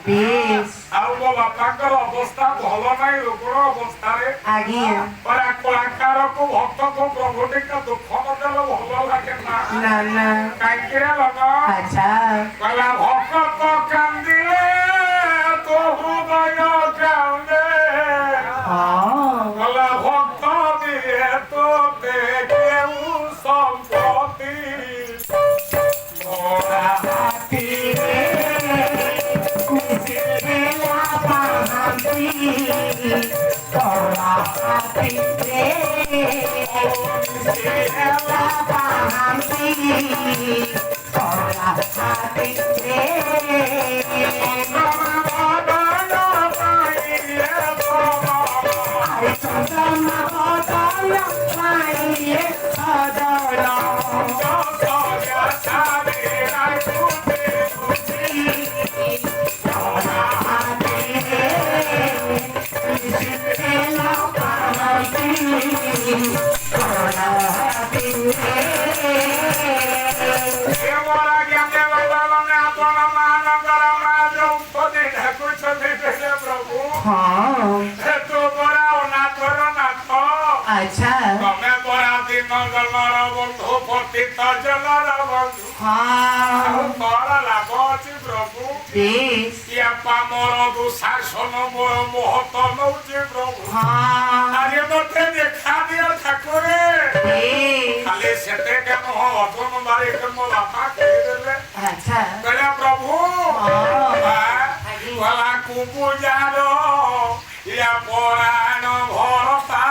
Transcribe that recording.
বেশ ଆଉ ମୋ ବାପାଙ୍କର ଅବସ୍ଥା ଭଲ ନାହିଁ ରୋଗର ଅବସ୍ଥାରେ ଆଜ୍ଞା କଳାକାରକୁ ଭକ୍ତକୁ ପ୍ରଭୁ ଟିକେ ଦୁଃଖ ନଦେଲେ ଭଲ ଲାଗେ ନା ନା ନା କାହିଁକି ରେ ବାବା ଆଚ୍ଛା କହିଲା ଭକ୍ତ କାନ୍ଦିଲେ ତୋ ହୃଦୟ କାନ୍ଦେ କହିଲା ଭକ୍ତ ଦିଏ ତୋତେ କେଉଁ ସମ୍ପତ୍ତି ମୋରା ହାତୀରେ କୁସିଲା ପାହାନ୍ତି କଳା ହାତୀରେ କୁସିଲା ପାହାନ୍ତି କଳା ହାତୀରେ ଚନ୍ଦନ ବଦନ ପାଇଲେ ସଦନ अच्छा ତମେ ପରା ଦିନ ଜଲର ବନ୍ଧୁ ପତିତ ଜଲର ବନ୍ଧୁ କଣ ଲାଭ ଅଛି ପ୍ରଭୁ ମୋର ଦୁଶାସନ ମୋର ମହତ ନଉଛି ପ୍ରଭୁ ଆଜି ମତେ ଦେଖା ଦିଅ ଠାକୁରେ ଖାଲି ସେତେ କେନ ଅଧନ ବାରିକ ମୋ ବାପା କହିଦେଲେ କହିଲେ ପ୍ରଭୁ ଗଲା କୁବୁଜାର ଇଆ ପରାୟଣ ଭରସା